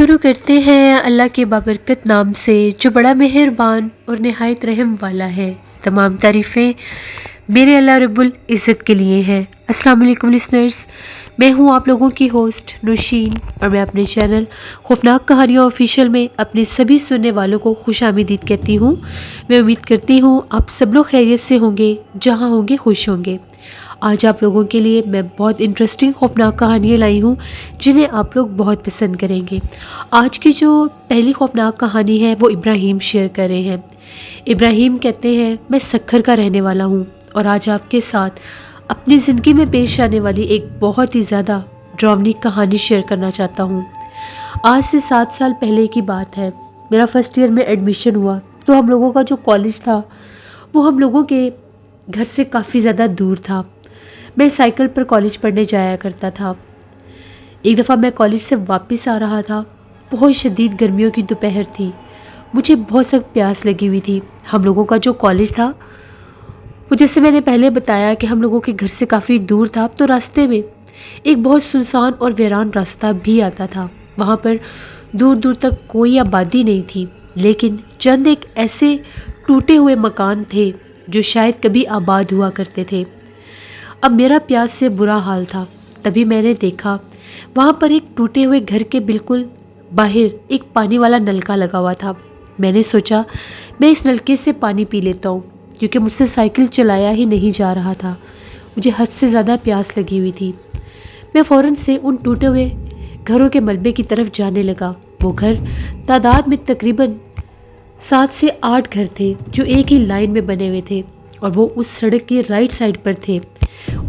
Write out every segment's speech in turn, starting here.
شروع کرتے ہیں اللہ کے بابرکت نام سے جو بڑا مہربان اور نہایت رحم والا ہے۔ تمام تعریفیں میرے اللہ رب العزت کے لیے ہیں۔ السلام علیکم لسنرز، میں ہوں آپ لوگوں کی ہوسٹ نوشین، اور میں اپنے چینل خوفناک کہانیاں آفیشیل میں اپنے سبھی سننے والوں کو خوش آمدید کہتی ہوں۔ میں امید کرتی ہوں آپ سب لوگ خیریت سے ہوں گے، جہاں ہوں گے خوش ہوں گے۔ آج آپ لوگوں کے لیے میں بہت انٹرسٹنگ خوفناک کہانیاں لائی ہوں جنہیں آپ لوگ بہت پسند کریں گے۔ آج کی جو پہلی خوفناک کہانی ہے وہ ابراہیم شیئر کر رہے ہیں۔ ابراہیم کہتے ہیں، میں سکھر کا رہنے والا ہوں اور آج آپ کے ساتھ اپنی زندگی میں پیش آنے والی ایک بہت ہی زیادہ ڈراؤنی کہانی شیئر کرنا چاہتا ہوں۔ آج سے 7 سال پہلے کی بات ہے۔ میرا فرسٹ ایئر میں ایڈمیشن ہوا تو ہم لوگوں کا جو کالج تھا وہ ہم لوگوں کے گھر سے کافی زیادہ دور تھا۔ میں سائیکل پر کالج پڑھنے جایا کرتا تھا۔ ایک دفعہ میں کالج سے واپس آ رہا تھا، بہت شدید گرمیوں کی دوپہر تھی، مجھے بہت سخت پیاس لگی ہوئی تھی۔ ہم لوگوں کا جو کالج تھا وہ جیسے میں نے پہلے بتایا کہ ہم لوگوں کے گھر سے کافی دور تھا، تو راستے میں ایک بہت سنسان اور ویران راستہ بھی آتا تھا۔ وہاں پر دور دور تک کوئی آبادی نہیں تھی، لیکن چند ایک ایسے ٹوٹے ہوئے مکان تھے جو شاید کبھی آباد ہوا کرتے تھے۔ اب میرا پیاس سے برا حال تھا، تبھی میں نے دیکھا وہاں پر ایک ٹوٹے ہوئے گھر کے بالکل باہر ایک پانی والا نلکا لگا ہوا تھا۔ میں نے سوچا میں اس نلکے سے پانی پی لیتا ہوں، کیونکہ مجھ سے سائیکل چلایا ہی نہیں جا رہا تھا، مجھے حد سے زیادہ پیاس لگی ہوئی تھی۔ میں فوراً سے ان ٹوٹے ہوئے گھروں کے ملبے کی طرف جانے لگا۔ وہ گھر تعداد میں تقریباً 7 سے 8 گھر تھے جو ایک ہی لائن میں بنے ہوئے تھے، اور وہ اس سڑک کی رائٹ سائڈ پر تھے۔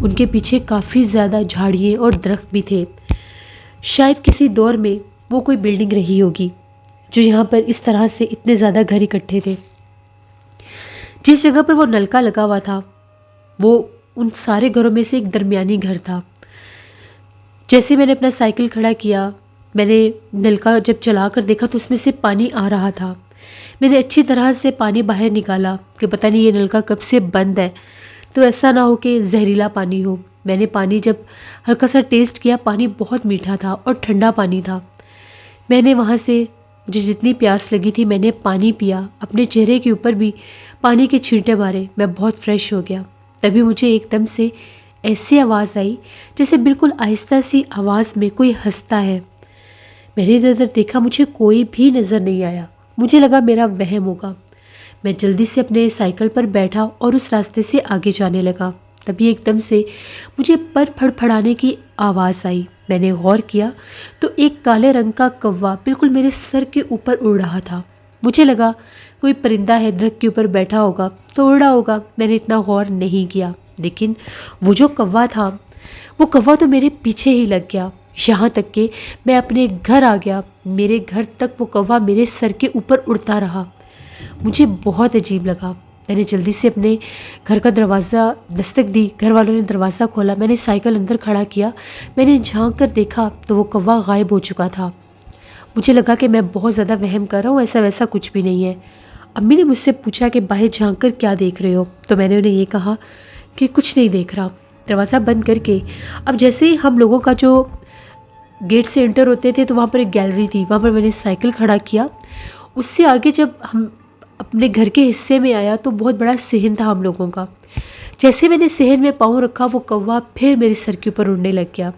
ان کے پیچھے کافی زیادہ جھاڑیاں اور درخت بھی تھے۔ شاید کسی دور میں وہ کوئی بلڈنگ رہی ہوگی جو یہاں پر اس طرح سے اتنے زیادہ گھر اکٹھے تھے۔ جس جگہ پر وہ نلکا لگا ہوا تھا وہ ان سارے گھروں میں سے ایک درمیانی گھر تھا۔ جیسے میں نے اپنا سائیکل کھڑا کیا، میں نے نلکا جب چلا کر دیکھا تو اس میں سے پانی آ رہا تھا۔ میں نے اچھی طرح سے پانی باہر نکالا کہ پتہ نہیں یہ نلکا کب سے بند ہے، تو ایسا نہ ہو کہ زہریلا پانی ہو۔ میں نے پانی جب ہلکا سا ٹیسٹ کیا، پانی بہت میٹھا تھا اور ٹھنڈا پانی تھا۔ میں نے وہاں سے مجھے جتنی پیاس لگی تھی میں نے پانی پیا، اپنے چہرے کے اوپر بھی پانی کے چھینٹے مارے، میں بہت فریش ہو گیا۔ تبھی مجھے ایک دم سے ایسی آواز آئی جیسے بالکل آہستہ سی آواز میں کوئی ہنستا ہے۔ میں نے ادھر ادھر دیکھا، مجھے کوئی بھی نظر نہیں آیا، مجھے لگا میرا وہم ہوگا۔ میں جلدی سے اپنے سائیکل پر بیٹھا اور اس راستے سے آگے جانے لگا۔ تبھی ایک دم سے مجھے پر پھڑ پھڑانے کی آواز آئی۔ میں نے غور کیا تو ایک کالے رنگ کا کوا بالکل میرے سر کے اوپر اڑ رہا تھا۔ مجھے لگا کوئی پرندہ ہے، درخت کے اوپر بیٹھا ہوگا تو اڑ رہا ہوگا، میں نے اتنا غور نہیں کیا۔ لیکن وہ جو کوا تھا وہ کوا تو میرے پیچھے ہی لگ گیا، یہاں تک کہ میں اپنے گھر آ گیا۔ میرے گھر تک وہ کوا میرے سر کے اوپر اڑتا رہا۔ مجھے بہت عجیب لگا۔ میں نے جلدی سے اپنے گھر کا دروازہ دستک دی، گھر والوں نے دروازہ کھولا، میں نے سائیکل اندر کھڑا کیا، میں نے جھانک کر دیکھا تو وہ کوا غائب ہو چکا تھا۔ مجھے لگا کہ میں بہت زیادہ وہم کر رہا ہوں، ایسا ویسا کچھ بھی نہیں ہے۔ امی نے مجھ سے پوچھا کہ باہر جھانک کر کیا دیکھ رہے ہو، تو میں نے انہیں یہ کہا کہ کچھ نہیں دیکھ رہا۔ دروازہ بند کر کے اب جیسے ہی ہم لوگوں کا جو گیٹ سے انٹر ہوتے تھے تو وہاں پر ایک گیلری تھی، وہاں پر میں نے سائیکل کھڑا کیا۔ اس سے آگے جب ہم اپنے گھر کے حصے میں آیا تو بہت بڑا صحن تھا ہم لوگوں کا۔ جیسے میں نے صحن میں پاؤں رکھا وہ کوا پھر میرے سر کے اوپر اڑنے لگ گیا۔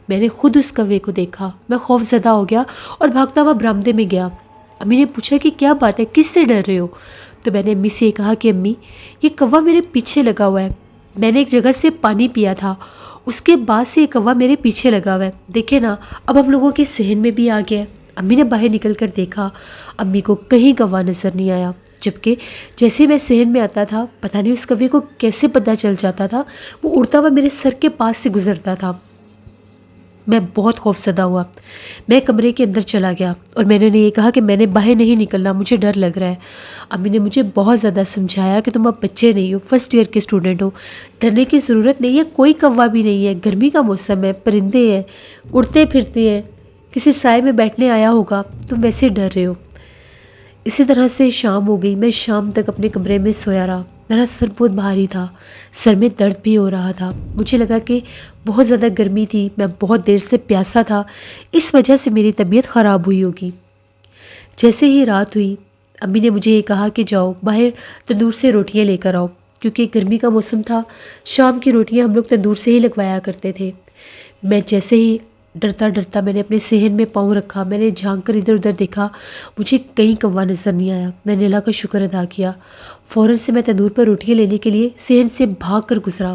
میں نے خود اس کوے کو دیکھا، میں خوف زدہ ہو گیا اور بھاگتا ہوا برآمدے میں گیا۔ امی نے پوچھا کہ کیا بات ہے، کس سے ڈر رہے ہو؟ تو میں نے امی سے یہ کہا کہ امی یہ کوا میرے پیچھے لگا ہوا ہے، میں نے ایک جگہ سے پانی پیا تھا، اس کے بعد سے یہ کوا میرے پیچھے لگا ہوا ہے، دیکھیں نا اب ہم لوگوں کے صحن میں بھی آ گیا ہے۔ امی نے باہر نکل کر دیکھا، امی کو کہیں کوا نظر نہیں آیا، جبکہ جیسے میں صحن میں آتا تھا پتہ نہیں اس کوے کو کیسے پتہ چل جاتا تھا، وہ اڑتا ہوا میرے سر کے پاس سے گزرتا تھا۔ میں بہت خوف زدہ ہوا، میں کمرے کے اندر چلا گیا اور میں نے انہیں یہ کہا کہ میں نے باہر نہیں نکلنا، مجھے ڈر لگ رہا ہے۔ امی نے مجھے بہت زیادہ سمجھایا کہ تم اب بچے نہیں ہو، فرسٹ ایئر کے اسٹوڈنٹ ہو، ڈرنے کی ضرورت نہیں ہے، کوئی کوا بھی نہیں ہے، گرمی کا موسم ہے، پرندے ہیں، اڑتے پھرتے ہیں، کسی سائے میں بیٹھنے آیا ہوگا، تم ویسے ڈر رہے ہو۔ اسی طرح سے شام ہو گئی، میں شام تک اپنے کمرے میں سویا رہا۔ میرا سر بہت بھاری تھا، سر میں درد بھی ہو رہا تھا، مجھے لگا کہ بہت زیادہ گرمی تھی، میں بہت دیر سے پیاسا تھا، اس وجہ سے میری طبیعت خراب ہوئی ہوگی۔ جیسے ہی رات ہوئی امی نے مجھے یہ کہا کہ جاؤ باہر تندور سے روٹیاں لے کر آؤ، کیونکہ گرمی کا موسم تھا، شام کی روٹیاں ہم لوگ تندور سے ہی لگوایا کرتے تھے۔ میں جیسے ہی ڈرتا ڈرتا میں نے اپنے صحن میں پاؤں رکھا، میں نے جھانک کر ادھر ادھر دیکھا، مجھے کہیں کوا نظر نہیں آیا۔ میں نے اللہ کا شکر ادا کیا، فوراً سے میں تندور پر روٹیاں لینے کے لیے صحن سے بھاگ کر گزرا۔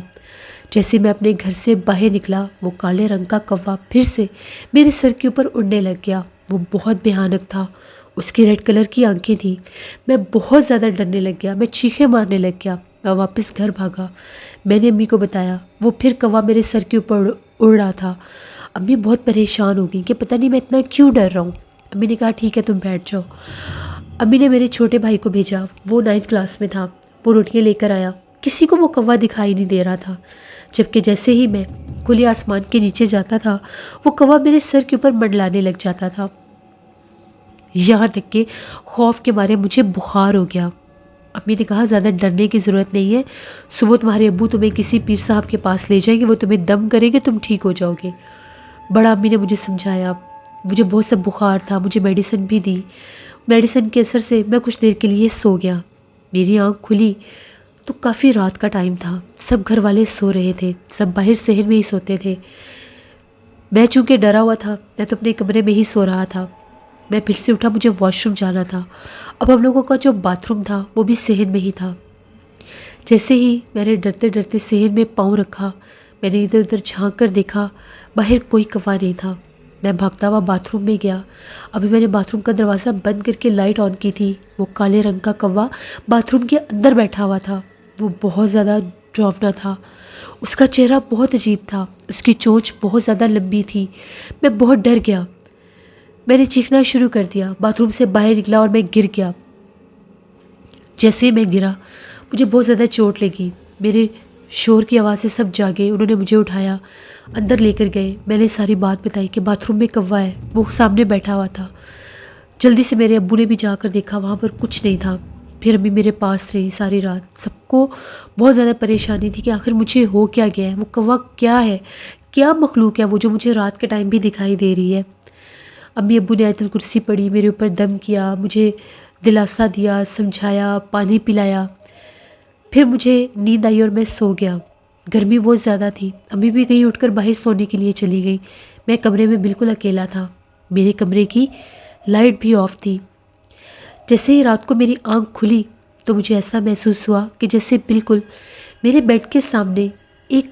جیسے میں اپنے گھر سے باہر نکلا، وہ کالے رنگ کا کوا پھر سے میرے سر کے اوپر اڑنے لگ گیا۔ وہ بہت بھیانک تھا، اس کی ریڈ کلر کی آنکھیں تھیں۔ میں بہت زیادہ ڈرنے لگ گیا، میں چیخیں مارنے لگ گیا، میں واپس گھر بھاگا۔ میں نے امی کو بتایا، وہ پھر کوا میرے سر کے اوپر اڑ رہا تھا۔ امی بہت پریشان ہو گئی کہ پتہ نہیں میں اتنا کیوں ڈر رہا ہوں۔ امی نے کہا ٹھیک ہے تم بیٹھ جاؤ۔ امی نے میرے چھوٹے بھائی کو بھیجا، وہ 9th کلاس میں تھا، وہ روٹیاں لے کر آیا۔ کسی کو وہ کوا دکھائی نہیں دے رہا تھا، جبکہ جیسے ہی میں کھلے آسمان کے نیچے جاتا تھا وہ کوا میرے سر کے اوپر منڈلانے لگ جاتا تھا، یہاں تک کہ خوف کے مارے مجھے بخار ہو گیا۔ امی نے کہا زیادہ ڈرنے کی ضرورت نہیں ہے، صبح تمہارے ابو تمہیں کسی پیر صاحب کے پاس لے جائیں گے، وہ تمہیں دم کریں گے، تم ٹھیک ہو جاؤ گے۔ بڑا امی نے مجھے سمجھایا، مجھے بہت سا بخار تھا، مجھے میڈیسن بھی دی۔ میڈیسن کے اثر سے میں کچھ دیر کے لیے سو گیا۔ میری آنکھ کھلی تو کافی رات کا ٹائم تھا، سب گھر والے سو رہے تھے، سب باہر صحن میں ہی سوتے تھے۔ میں چونکہ ڈرا ہوا تھا، میں تو اپنے کمرے میں ہی سو رہا تھا۔ میں پھر سے اٹھا، مجھے واش روم جانا تھا۔ اب ہم لوگوں کا جو باتھ روم تھا وہ بھی صحن میں ہی تھا۔ جیسے ہی میں نے ڈرتے ڈرتے صحن میں پاؤں رکھا، میں نے ادھر ادھر جھانک کر دیکھا، باہر کوئی کوا نہیں تھا۔ میں بھاگتا ہوا باتھ روم میں گیا۔ ابھی میں نے باتھ روم کا دروازہ بند کر کے لائٹ آن کی تھی، وہ کالے رنگ کا کوا باتھ روم کے اندر بیٹھا ہوا تھا۔ وہ بہت زیادہ ڈراؤنا تھا، اس کا چہرہ بہت عجیب تھا، اس کی چونچ بہت زیادہ لمبی تھی۔ میں بہت ڈر گیا، میں نے چیخنا شروع کر دیا، باتھ روم سے باہر نکلا اور میں گر گیا۔ جیسے میں گرا مجھے بہت زیادہ چوٹ لگی، میرے شور کی آواز سے سب جاگے، انہوں نے مجھے اٹھایا، اندر لے کر گئے۔ میں نے ساری بات بتائی کہ باتھ روم میں کوا ہے، وہ سامنے بیٹھا ہوا تھا۔ جلدی سے میرے ابو نے بھی جا کر دیکھا، وہاں پر کچھ نہیں تھا۔ پھر امی میرے پاس رہی ساری رات۔ سب کو بہت زیادہ پریشانی تھی کہ آخر مجھے ہو کیا گیا ہے، وہ کوا کیا ہے، کیا مخلوق ہے وہ جو مجھے رات کے ٹائم بھی دکھائی دے رہی ہے۔ امی ابو نے آیت الکرسی پڑھی، میرے اوپر دم کیا، مجھے دلاسا دیا، سمجھایا، پانی پلایا۔ پھر مجھے نیند آئی اور میں سو گیا۔ گرمی بہت زیادہ تھی، امی بھی کہیں اٹھ کر باہر سونے کے لیے چلی گئی۔ میں کمرے میں بالکل اکیلا تھا، میرے کمرے کی لائٹ بھی آف تھی۔ جیسے ہی رات کو میری آنکھ کھلی تو مجھے ایسا محسوس ہوا کہ جیسے بالکل میرے بیڈ کے سامنے ایک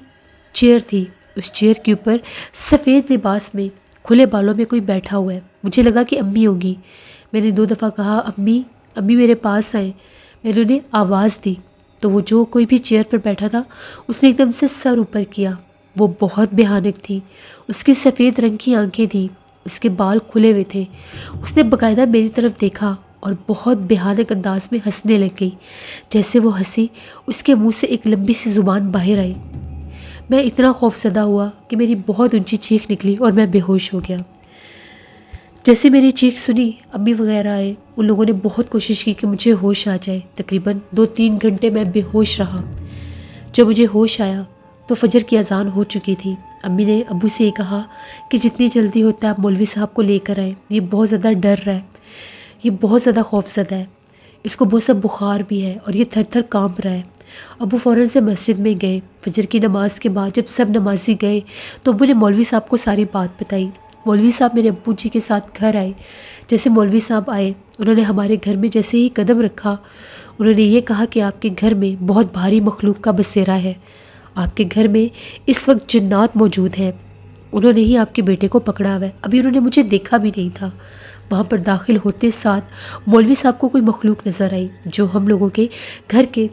چیئر تھی، اس چیئر کے اوپر سفید لباس میں کھلے بالوں میں کوئی بیٹھا ہوا ہے۔ مجھے لگا کہ امی ہوگی۔ میں نے 2 دفعہ کہا امی امی میرے پاس آئیں، میں نے انہیں آواز دی تو وہ جو کوئی بھی چیئر پر بیٹھا تھا اس نے ایک دم سے سر اوپر کیا۔ وہ بہت بھیانک تھی، اس کی سفید رنگ کی آنکھیں تھیں، اس کے بال کھلے ہوئے تھے۔ اس نے باقاعدہ میری طرف دیکھا اور بہت بھیانک انداز میں ہنسنے لگ گئی۔ جیسے وہ ہنسی اس کے منہ سے ایک لمبی سی زبان باہر آئی۔ میں اتنا خوفزدہ ہوا کہ میری بہت اونچی چیخ نکلی اور میں بے ہوش ہو گیا۔ جیسے میری چیخ سنی امی وغیرہ آئے، ان لوگوں نے بہت کوشش کی کہ مجھے ہوش آ جائے۔ تقریباً 2-3 گھنٹے میں بے ہوش رہا۔ جب مجھے ہوش آیا تو فجر کی اذان ہو چکی تھی۔ امی نے ابو سے یہ کہا کہ جتنی جلدی ہوتا ہے آپ مولوی صاحب کو لے کر آئیں، یہ بہت زیادہ ڈر رہا ہے، یہ بہت زیادہ خوفزدہ ہے، اس کو بہت سا بخار بھی ہے اور یہ تھر تھر کانپ رہا ہے۔ ابو فوراً سے مسجد میں گئے۔ فجر کی نماز کے بعد جب سب نمازی گئے تو ابو نے مولوی صاحب کو ساری بات بتائی۔ مولوی صاحب میرے ابو جی کے ساتھ گھر آئے۔ جیسے مولوی صاحب آئے، انہوں نے ہمارے گھر میں جیسے ہی قدم رکھا، انہوں نے یہ کہا کہ آپ کے گھر میں بہت بھاری مخلوق کا بسیرا ہے، آپ کے گھر میں اس وقت جنات موجود ہیں، انہوں نے ہی آپ کے بیٹے کو پکڑا ہوا ہے۔ ابھی انہوں نے مجھے دیکھا بھی نہیں تھا۔ وہاں پر داخل ہوتے ساتھ مولوی صاحب کو کوئی مخلوق نظر آئی جو ہم لوگوں کے گھر کے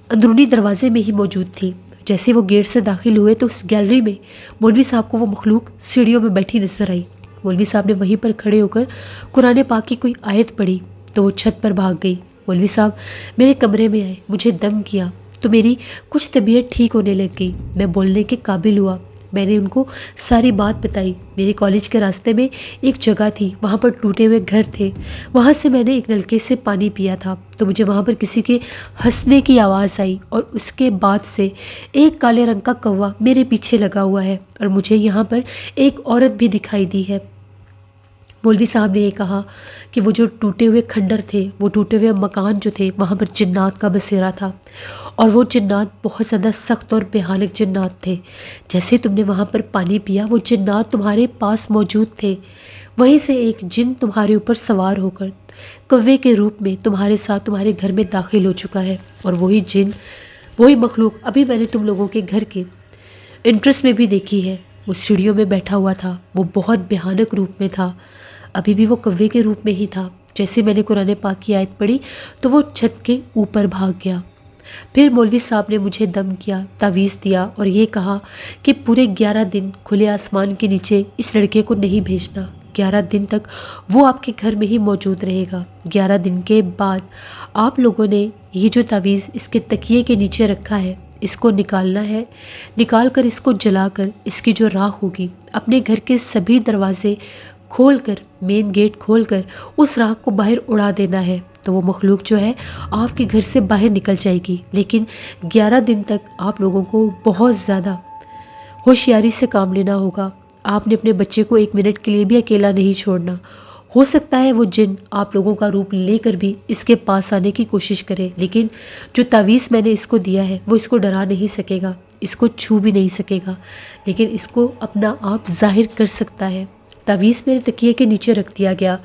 اندرونی دروازے میں ہی موجود تھی۔ جیسے وہ گیٹ سے داخل ہوئے تو اس گیلری میں مولوی صاحب کو وہ مخلوق سیڑھیوں میں بیٹھی نظر آئی۔ مولوی صاحب نے وہیں پر کھڑے ہو کر قرآن پاک کی کوئی آیت پڑھی تو وہ چھت پر بھاگ گئی۔ مولوی صاحب میرے کمرے میں آئے، مجھے دم کیا تو میری کچھ طبیعت ٹھیک ہونے لگ گئی، میں بولنے کے قابل ہوا۔ میں نے ان کو ساری بات بتائی۔ میرے کالج کے راستے میں ایک جگہ تھی، وہاں پر ٹوٹے ہوئے گھر تھے، وہاں سے میں نے ایک نلکے سے پانی پیا تھا تو مجھے وہاں پر کسی کے ہنسنے کی آواز آئی، اور اس کے بعد سے ایک کالے رنگ کا کوا میرے پیچھے لگا ہوا ہے، اور مجھے یہاں پر ایک عورت بھی دکھائی دی ہے۔ مولوی صاحب نے یہ کہا کہ وہ جو ٹوٹے ہوئے کھنڈر تھے، وہ ٹوٹے ہوئے مکان جو تھے، وہاں پر جنات کا بسیرا تھا، اور وہ جنات بہت زیادہ سخت اور بھیانک جنات تھے۔ جیسے تم نے وہاں پر پانی پیا، وہ جنات تمہارے پاس موجود تھے، وہیں سے ایک جن تمہارے اوپر سوار ہو کر کوے کے روپ میں تمہارے ساتھ تمہارے گھر میں داخل ہو چکا ہے، اور وہی جن، وہی مخلوق ابھی میں نے تم لوگوں کے گھر کے انٹرس میں بھی دیکھی ہے۔ وہ سیڑھیوں میں بیٹھا ہوا تھا، وہ بہت بھیانک روپ میں تھا، ابھی بھی وہ کوے کے روپ میں ہی تھا۔ جیسے میں نے قرآن پاک کی آیت پڑھی تو وہ چھت کے اوپر بھاگ گیا۔ پھر مولوی صاحب نے مجھے دم کیا، تعویذ دیا، اور یہ کہا کہ پورے 11 دن کھلے آسمان کے نیچے اس لڑکے کو نہیں بھیجنا، 11 دن تک وہ آپ کے گھر میں ہی موجود رہے گا۔ 11 دن کے بعد آپ لوگوں نے یہ جو تعویذ اس کے تکیے کے نیچے رکھا ہے، اس کو نکالنا ہے، نکال کر اس کو جلا کر اس کی جو راکھ ہوگی اپنے گھر کے سبھی دروازے کھول کر، مین گیٹ کھول کر اس راکھ کو باہر اڑا دینا ہے، تو وہ مخلوق جو ہے آپ کے گھر سے باہر نکل جائے گی۔ لیکن 11 دن تک آپ لوگوں کو بہت زیادہ ہوشیاری سے کام لینا ہوگا۔ آپ نے اپنے بچے کو 1 منٹ کے لیے بھی اکیلا نہیں چھوڑنا۔ ہو سکتا ہے وہ جن آپ لوگوں کا روپ لے کر بھی اس کے پاس آنے کی کوشش کرے، لیکن جو تعویذ میں نے اس کو دیا ہے وہ اس کو ڈرا نہیں سکے گا، اس کو چھو بھی نہیں سکے گا، لیکن اس کو اپنا آپ ظاہر کر سکتا ہے۔ تعویذ میرے تکیے کے نیچے رکھ دیا گیا،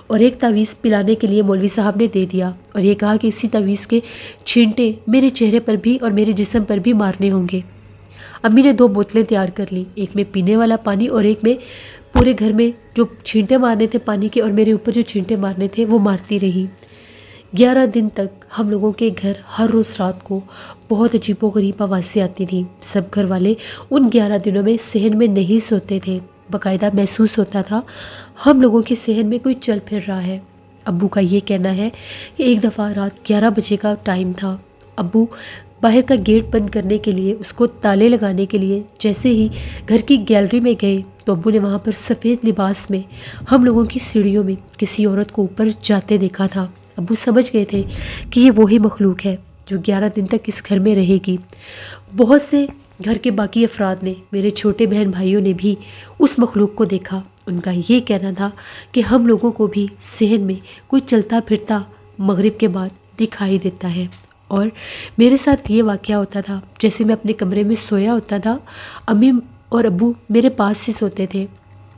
اور ایک تعویذ پلانے کے لیے مولوی صاحب نے دے دیا، اور یہ کہا کہ اسی تعویذ کے چھینٹے میرے چہرے پر بھی اور میرے جسم پر بھی مارنے ہوں گے۔ امی نے 2 بوتلیں تیار کر لی، ایک میں پینے والا پانی اور ایک میں پورے گھر میں جو چھینٹے مارنے تھے پانی کے، اور میرے اوپر جو چھینٹے مارنے تھے وہ مارتی رہی۔ 11 دن تک ہم لوگوں کے گھر ہر روز رات کو بہت عجیب و غریب آوازیں آتی تھیں۔ سب گھر والے ان 11 دنوں میں صحن میں نہیں سوتے تھے، باقاعدہ محسوس ہوتا تھا ہم لوگوں کے صحن میں کوئی چل پھر رہا ہے۔ ابو کا یہ کہنا ہے کہ ایک دفعہ رات 11 بجے کا ٹائم تھا، ابو باہر کا گیٹ بند کرنے کے لیے، اس کو تالے لگانے کے لیے جیسے ہی گھر کی گیلری میں گئے تو ابو نے وہاں پر سفید لباس میں ہم لوگوں کی سیڑھیوں میں کسی عورت کو اوپر جاتے دیکھا تھا۔ ابو سمجھ گئے تھے کہ یہ وہی مخلوق ہے جو 11 دن تک اس گھر میں رہے گی۔ بہت سے گھر کے باقی افراد نے، میرے چھوٹے بہن بھائیوں نے بھی اس مخلوق کو دیکھا۔ ان کا یہ کہنا تھا کہ ہم لوگوں کو بھی صحن میں کوئی چلتا پھرتا مغرب کے بعد دکھائی دیتا ہے، اور میرے ساتھ یہ واقعہ ہوتا تھا جیسے میں اپنے کمرے میں سویا ہوتا تھا، امی اور ابو میرے پاس ہی سوتے تھے،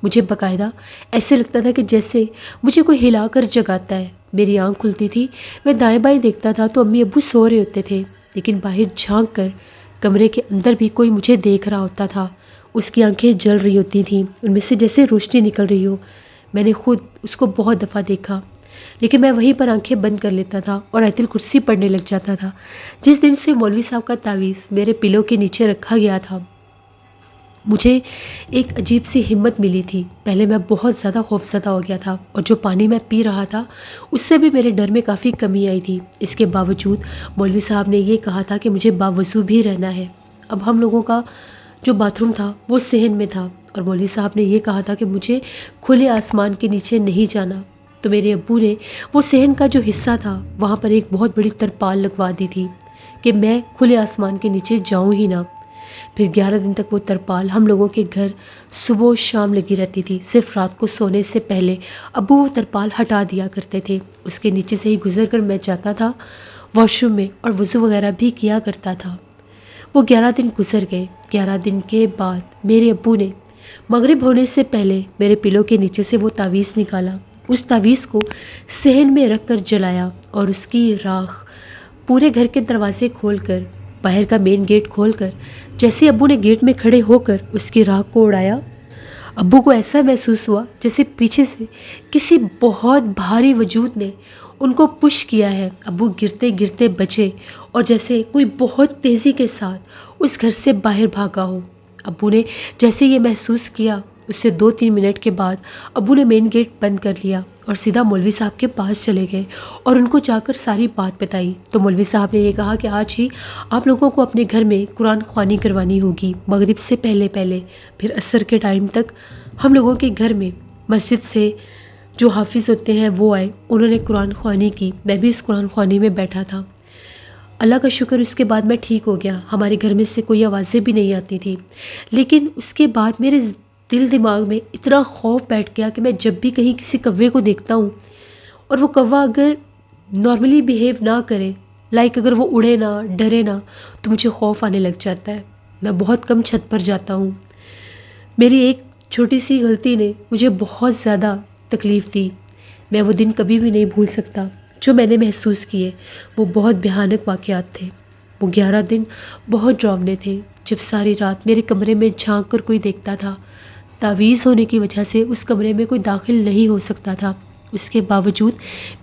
مجھے باقاعدہ ایسے لگتا تھا کہ جیسے مجھے کوئی ہلا کر جگاتا ہے۔ میری آنکھ کھلتی تھی، میں دائیں بائیں دیکھتا تھا تو امی ابو سو رہے ہوتے تھے، لیکن باہر جھانک کر کمرے کے اندر بھی کوئی مجھے دیکھ رہا ہوتا تھا۔ اس کی آنکھیں جل رہی ہوتی تھیں، ان میں سے جیسے روشنی نکل رہی ہو۔ میں نے خود اس کو بہت دفعہ دیکھا، لیکن میں وہیں پر آنکھیں بند کر لیتا تھا اور آیت الکرسی پڑھنے لگ جاتا تھا۔ جس دن سے مولوی صاحب کا تعویذ میرے پلو کے نیچے رکھا گیا تھا، مجھے ایک عجیب سی ہمت ملی تھی۔ پہلے میں بہت زیادہ خوفزدہ ہو گیا تھا، اور جو پانی میں پی رہا تھا اس سے بھی میرے ڈر میں کافی کمی آئی تھی۔ اس کے باوجود مولوی صاحب نے یہ کہا تھا کہ مجھے باوضو بھی رہنا ہے۔ اب ہم لوگوں کا جو باتھ روم تھا وہ صحن میں تھا، اور مولوی صاحب نے یہ کہا تھا کہ مجھے کھلے آسمان کے نیچے نہیں جانا، تو میرے ابو نے وہ صحن کا جو حصہ تھا وہاں پر ایک بہت بڑی ترپال لگوا دی تھی کہ میں کھلے آسمان کے نیچے جاؤں ہی نہ۔ پھر 11 دن تک وہ ترپال ہم لوگوں کے گھر صبح و شام لگی رہتی تھی۔ صرف رات کو سونے سے پہلے ابو وہ ترپال ہٹا دیا کرتے تھے، اس کے نیچے سے ہی گزر کر میں جاتا تھا واش روم میں اور وضو وغیرہ بھی کیا کرتا تھا۔ وہ 11 دن گزر گئے۔ 11 دن کے بعد میرے ابو نے مغرب ہونے سے پہلے میرے پلو کے نیچے سے وہ تعویذ نکالا، اس تعویذ کو صحن میں رکھ کر جلایا، اور اس کی راکھ پورے گھر کے دروازے کھول کر، باہر کا مین گیٹ کھول کر، جیسے ابو نے گیٹ میں کھڑے ہو کر اس کی راکھ کو اڑایا، ابو کو ایسا محسوس ہوا جیسے پیچھے سے کسی بہت بھاری وجود نے ان کو پش کیا ہے۔ ابو گرتے گرتے بچے، اور جیسے کوئی بہت تیزی کے ساتھ اس گھر سے باہر بھاگا ہو۔ ابو نے جیسے یہ محسوس کیا، اس سے 2-3 منٹ کے بعد ابو نے مین گیٹ بند کر لیا اور سیدھا مولوی صاحب کے پاس چلے گئے اور ان کو جا کر ساری بات بتائی۔ تو مولوی صاحب نے یہ کہا کہ آج ہی آپ لوگوں کو اپنے گھر میں قرآن خوانی کروانی ہوگی، مغرب سے پہلے پھر عصر کے ٹائم تک ہم لوگوں کے گھر میں مسجد سے جو حافظ ہوتے ہیں وہ آئے، انہوں نے قرآن خوانی کی، میں بھی اس قرآن خوانی میں بیٹھا تھا۔ اللہ کا شکر اس کے بعد میں ٹھیک ہو گیا، ہمارے گھر میں سے کوئی آوازیں بھی نہیں آتی تھی، لیکن اس کے بعد میرے دل دماغ میں اتنا خوف بیٹھ گیا کہ میں جب بھی کہیں کسی کوے کو دیکھتا ہوں اور وہ کوا اگر نارملی بیہیو نہ کرے، اگر وہ اڑے نہ، ڈرے نہ، تو مجھے خوف آنے لگ جاتا ہے۔ میں بہت کم چھت پر جاتا ہوں۔ میری ایک چھوٹی سی غلطی نے مجھے بہت زیادہ تکلیف دی، میں وہ دن کبھی بھی نہیں بھول سکتا۔ جو میں نے محسوس کیے وہ بہت بھیانک واقعات تھے۔ وہ 11 دن بہت ڈراؤنے تھے، جب ساری رات میرے کمرے میں جھانک کر کوئی دیکھتا تھا۔ تعویذ ہونے کی وجہ سے اس کمرے میں کوئی داخل نہیں ہو سکتا تھا، اس کے باوجود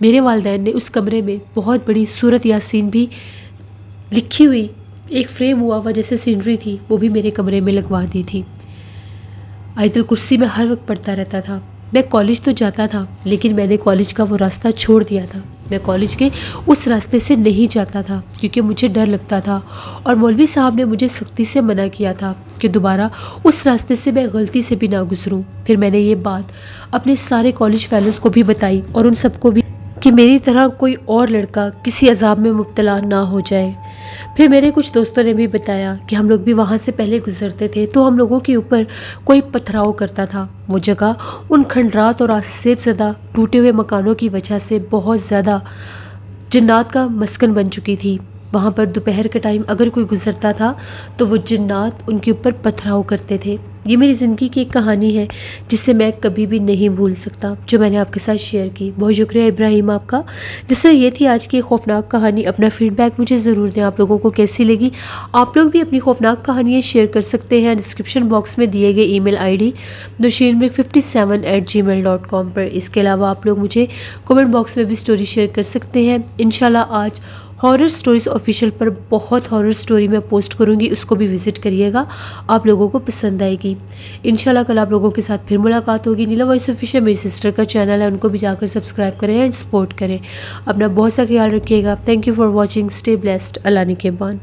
میرے والدین نے اس کمرے میں بہت بڑی سورۃ یاسین بھی لکھی ہوئی ایک فریم ہوا ہوا جیسے سینری تھی، وہ بھی میرے کمرے میں لگوا دی تھی۔ آیت الکرسی میں ہر وقت پڑھتا رہتا تھا۔ میں کالج تو جاتا تھا، لیکن میں نے کالج کا وہ راستہ چھوڑ دیا تھا۔ میں کالج کے اس راستے سے نہیں جاتا تھا کیونکہ مجھے ڈر لگتا تھا، اور مولوی صاحب نے مجھے سختی سے منع کیا تھا کہ دوبارہ اس راستے سے میں غلطی سے بھی نہ گزروں۔ پھر میں نے یہ بات اپنے سارے کالج فیلوز کو بھی بتائی اور ان سب کو بھی کہ میری طرح کوئی اور لڑکا کسی عذاب میں مبتلا نہ ہو جائے۔ پھر میرے کچھ دوستوں نے بھی بتایا کہ ہم لوگ بھی وہاں سے پہلے گزرتے تھے تو ہم لوگوں کے اوپر کوئی پتھراؤ کرتا تھا۔ وہ جگہ ان کھنڈرات اور آسیب زدہ ٹوٹے ہوئے مکانوں کی وجہ سے بہت زیادہ جنات کا مسکن بن چکی تھی۔ وہاں پر دوپہر کے ٹائم اگر کوئی گزرتا تھا تو وہ جنات ان کے اوپر پتھراؤ کرتے تھے۔ یہ میری زندگی کی ایک کہانی ہے جسے میں کبھی بھی نہیں بھول سکتا، جو میں نے آپ کے ساتھ شیئر کی۔ بہت شکریہ ابراہیم آپ کا۔ جس سے یہ تھی آج کی خوفناک کہانی۔ اپنا فیڈ بیک مجھے ضرور دیں، آپ لوگوں کو کیسی لگی۔ آپ لوگ بھی اپنی خوفناک کہانیاں شیئر کر سکتے ہیں ڈسکرپشن باکس میں دیے گئے ای میل ID nushinmik57@gmail.com پر۔ اس کے علاوہ آپ لوگ مجھے کمنٹ باکس میں بھی سٹوری شیئر کر سکتے ہیں۔ انشاءاللہ آج ہارر سٹوریز آفیشیل پر بہت ہارر سٹوری میں پوسٹ کروں گی، اس کو بھی وزٹ کریے گا، آپ لوگوں کو پسند آئے گی۔ انشاءاللہ کل آپ لوگوں کے ساتھ پھر ملاقات ہوگی۔ نیلا وائس آفیشیل میری سسٹر کا چینل ہے، ان کو بھی جا کر سبسکرائب کریں اینڈ سپورٹ کریں۔ اپنا بہت سا خیال رکھیے گا۔ Thank you for watching, stay blessed. اللہ نگہبان۔